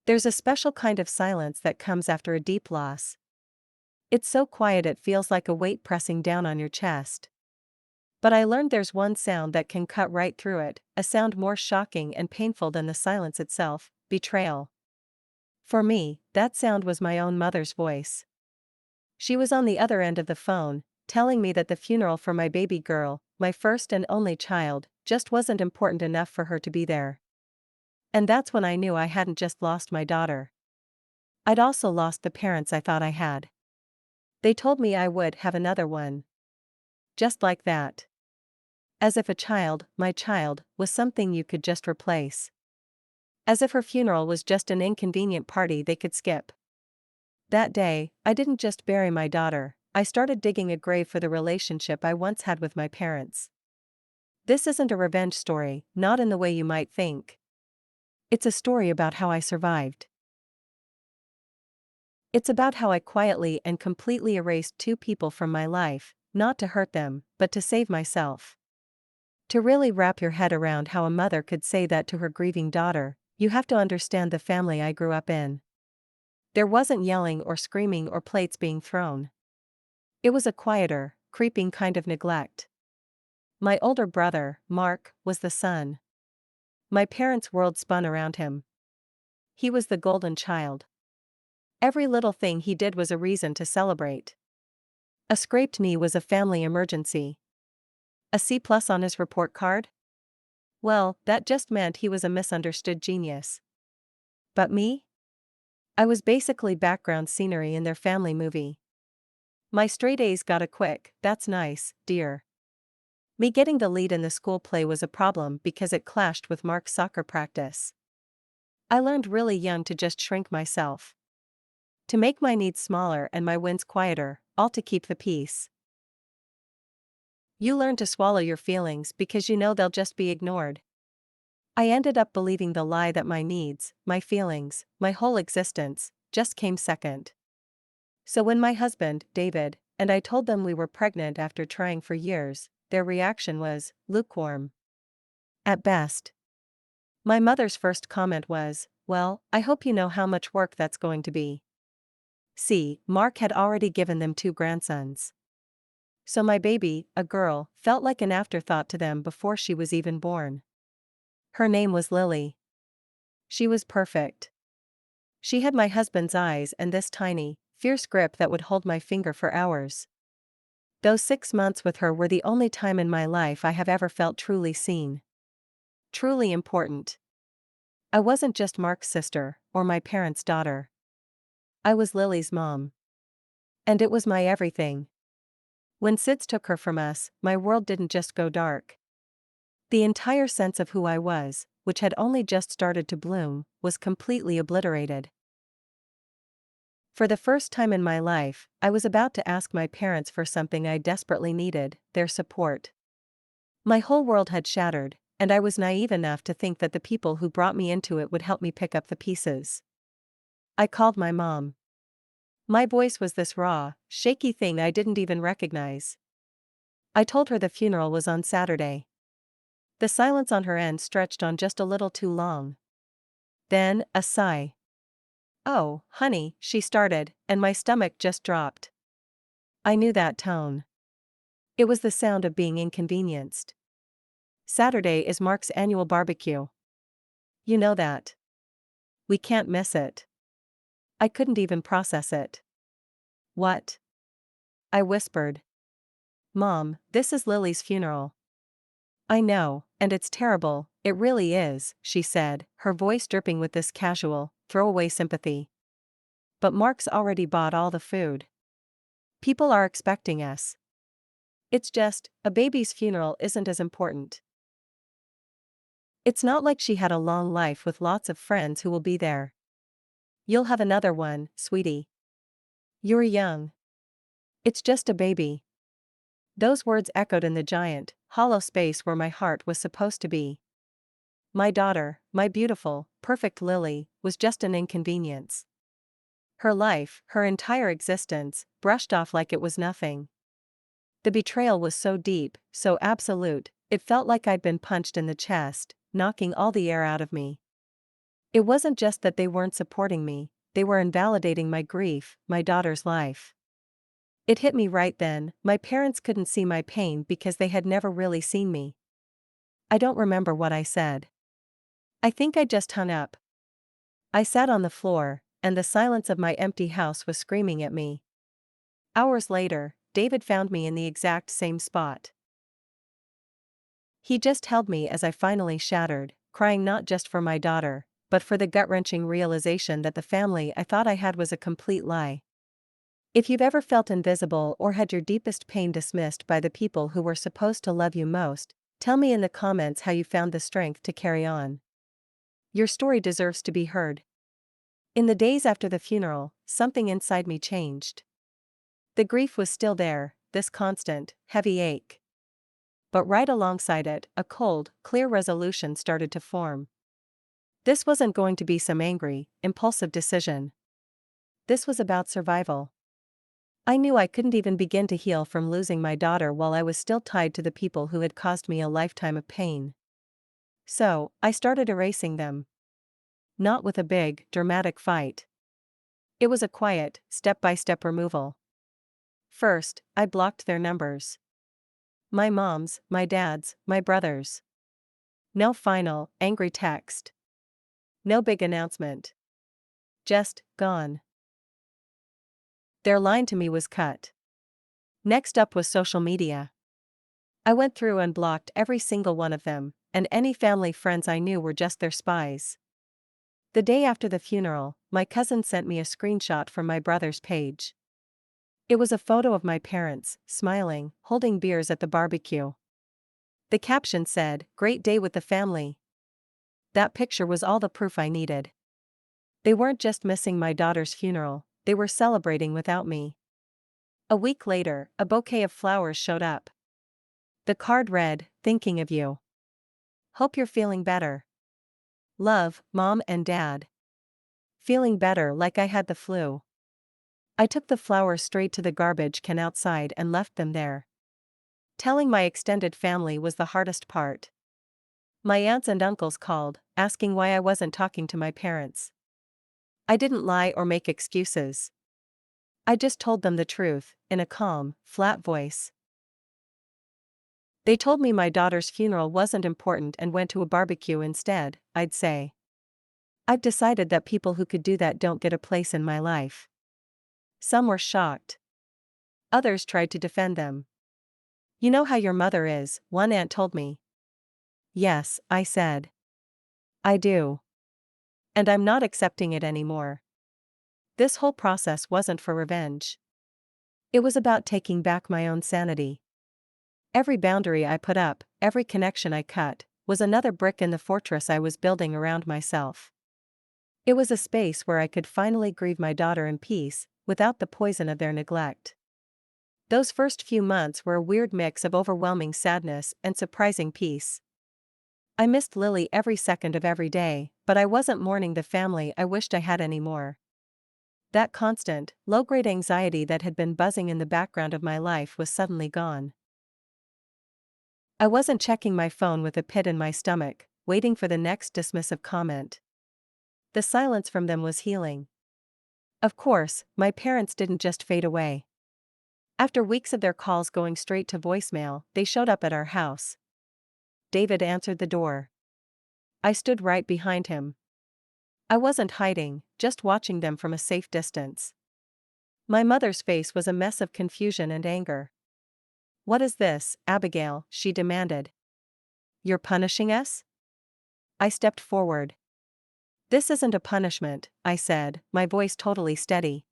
There's a special kind of silence that comes after a deep loss. It's so quiet it feels like a weight pressing down on your chest. But I learned there's one sound that can cut right through it, a sound more shocking and painful than the silence itself: betrayal. For me, that sound was my own mother's voice. She was on the other end of the phone, telling me that the funeral for my baby girl, my first and only child, just wasn't important enough for her to be there. And that's when I knew I hadn't just lost my daughter. I'd also lost the parents I thought I had. They told me I would have another one. Just like that. As if a child, my child, was something you could just replace. As if her funeral was just an inconvenient party they could skip. That day, I didn't just bury my daughter, I started digging a grave for the relationship I once had with my parents. This isn't a revenge story, not in the way you might think. It's a story about how I survived. It's about how I quietly and completely erased two people from my life, not to hurt them, but to save myself. To really wrap your head around how a mother could say that to her grieving daughter, you have to understand the family I grew up in. There wasn't yelling or screaming or plates being thrown. It was a quieter, creeping kind of neglect. My older brother, Mark, was the son. My parents' world spun around him. He was the golden child. Every little thing he did was a reason to celebrate. A scraped knee was a family emergency. A C+ on his report card? Well, that just meant he was a misunderstood genius. But me? I was basically background scenery in their family movie. My straight A's got a quick, "That's nice, dear." Me getting the lead in the school play was a problem because it clashed with Mark's soccer practice. I learned really young to just shrink myself. To make my needs smaller and my wins quieter, all to keep the peace. You learn to swallow your feelings because you know they'll just be ignored. I ended up believing the lie that my needs, my feelings, my whole existence, just came second. So when my husband, David, and I told them we were pregnant after trying for years, their reaction was lukewarm. At best. My mother's first comment was, "Well, I hope you know how much work that's going to be." See, Mark had already given them two grandsons. So my baby, a girl, felt like an afterthought to them before she was even born. Her name was Lily. She was perfect. She had my husband's eyes and this tiny, fierce grip that would hold my finger for hours. Those 6 months with her were the only time in my life I have ever felt truly seen. Truly important. I wasn't just Mark's sister, or my parents' daughter. I was Lily's mom. And it was my everything. When SIDS took her from us, my world didn't just go dark. The entire sense of who I was, which had only just started to bloom, was completely obliterated. For the first time in my life, I was about to ask my parents for something I desperately needed: their support. My whole world had shattered, and I was naive enough to think that the people who brought me into it would help me pick up the pieces. I called my mom. My voice was this raw, shaky thing I didn't even recognize. I told her the funeral was on Saturday. The silence on her end stretched on just a little too long. Then, a sigh. "Oh, honey," she started, and my stomach just dropped. I knew that tone. It was the sound of being inconvenienced. Saturday is Mark's annual barbecue. You know that. We can't miss it. I couldn't even process it. "What?" I whispered. "Mom, this is Lily's funeral." "I know, and it's terrible, it really is," she said, her voice dripping with this casual, throwaway sympathy. "But Mark's already bought all the food. People are expecting us. It's just, a baby's funeral isn't as important. It's not like she had a long life with lots of friends who will be there. You'll have another one, sweetie. You're young. It's just a baby." Those words echoed in the giant, hollow space where my heart was supposed to be. My daughter, my beautiful, perfect Lily, was just an inconvenience. Her life, her entire existence, brushed off like it was nothing. The betrayal was so deep, so absolute, it felt like I'd been punched in the chest, knocking all the air out of me. It wasn't just that they weren't supporting me, they were invalidating my grief, my daughter's life. It hit me right then, my parents couldn't see my pain because they had never really seen me. I don't remember what I said. I think I just hung up. I sat on the floor, and the silence of my empty house was screaming at me. Hours later, David found me in the exact same spot. He just held me as I finally shattered, crying not just for my daughter, but for the gut-wrenching realization that the family I thought I had was a complete lie. If you've ever felt invisible or had your deepest pain dismissed by the people who were supposed to love you most, tell me in the comments how you found the strength to carry on. Your story deserves to be heard. In the days after the funeral, something inside me changed. The grief was still there, this constant, heavy ache. But right alongside it, a cold, clear resolution started to form. This wasn't going to be some angry, impulsive decision. This was about survival. I knew I couldn't even begin to heal from losing my daughter while I was still tied to the people who had caused me a lifetime of pain. So, I started erasing them. Not with a big, dramatic fight. It was a quiet, step-by-step removal. First, I blocked their numbers. My mom's, my dad's, my brother's. No final, angry text. No big announcement. Just, gone. Their line to me was cut. Next up was social media. I went through and blocked every single one of them, and any family friends I knew were just their spies. The day after the funeral, my cousin sent me a screenshot from my brother's page. It was a photo of my parents, smiling, holding beers at the barbecue. The caption said, "Great day with the family." That picture was all the proof I needed. They weren't just missing my daughter's funeral, they were celebrating without me. A week later, a bouquet of flowers showed up. The card read, "Thinking of you. Hope you're feeling better. Love, Mom and Dad." Feeling better like I had the flu. I took the flowers straight to the garbage can outside and left them there. Telling my extended family was the hardest part. My aunts and uncles called, asking why I wasn't talking to my parents. I didn't lie or make excuses. I just told them the truth, in a calm, flat voice. They told me my daughter's funeral wasn't important and went to a barbecue instead, I'd say. I've decided that people who could do that don't get a place in my life. Some were shocked. Others tried to defend them. "You know how your mother is," one aunt told me. "Yes," I said. "I do. And I'm not accepting it anymore." This whole process wasn't for revenge. It was about taking back my own sanity. Every boundary I put up, every connection I cut, was another brick in the fortress I was building around myself. It was a space where I could finally grieve my daughter in peace, without the poison of their neglect. Those first few months were a weird mix of overwhelming sadness and surprising peace. I missed Lily every second of every day, but I wasn't mourning the family I wished I had anymore. That constant, low-grade anxiety that had been buzzing in the background of my life was suddenly gone. I wasn't checking my phone with a pit in my stomach, waiting for the next dismissive comment. The silence from them was healing. Of course, my parents didn't just fade away. After weeks of their calls going straight to voicemail, they showed up at our house. David answered the door. I stood right behind him. I wasn't hiding, just watching them from a safe distance. My mother's face was a mess of confusion and anger. "What is this, Abigail?" she demanded. "You're punishing us?" I stepped forward. "This isn't a punishment," I said, my voice totally steady.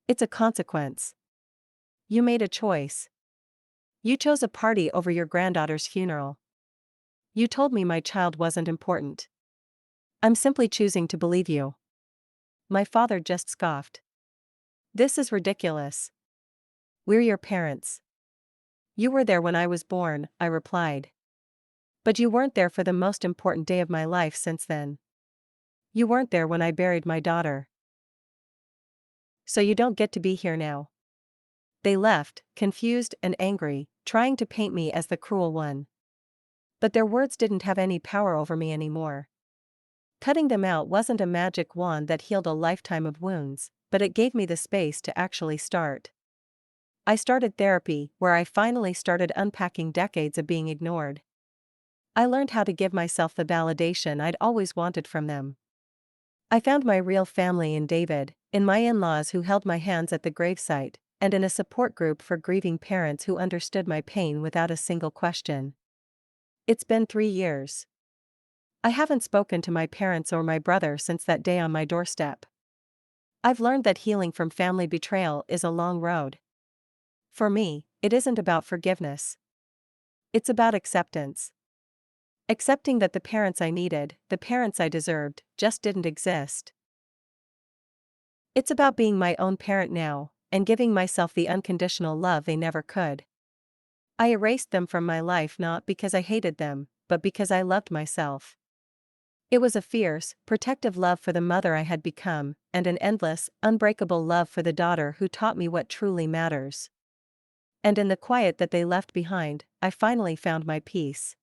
"It's a consequence. You made a choice. You chose a party over your granddaughter's funeral. You told me my child wasn't important. I'm simply choosing to believe you." My father just scoffed. "This is ridiculous. We're your parents." "You were there when I was born," I replied. "But you weren't there for the most important day of my life since then. You weren't there when I buried my daughter. So you don't get to be here now." They left, confused and angry, trying to paint me as the cruel one. But their words didn't have any power over me anymore. Cutting them out wasn't a magic wand that healed a lifetime of wounds, but it gave me the space to actually start. I started therapy, where I finally started unpacking decades of being ignored. I learned how to give myself the validation I'd always wanted from them. I found my real family in David, in my in-laws who held my hands at the gravesite, and in a support group for grieving parents who understood my pain without a single question. It's been 3 years. I haven't spoken to my parents or my brother since that day on my doorstep. I've learned that healing from family betrayal is a long road. For me, it isn't about forgiveness. It's about acceptance. Accepting that the parents I needed, the parents I deserved, just didn't exist. It's about being my own parent now, and giving myself the unconditional love they never could. I erased them from my life not because I hated them, but because I loved myself. It was a fierce, protective love for the mother I had become, and an endless, unbreakable love for the daughter who taught me what truly matters. And in the quiet that they left behind, I finally found my peace.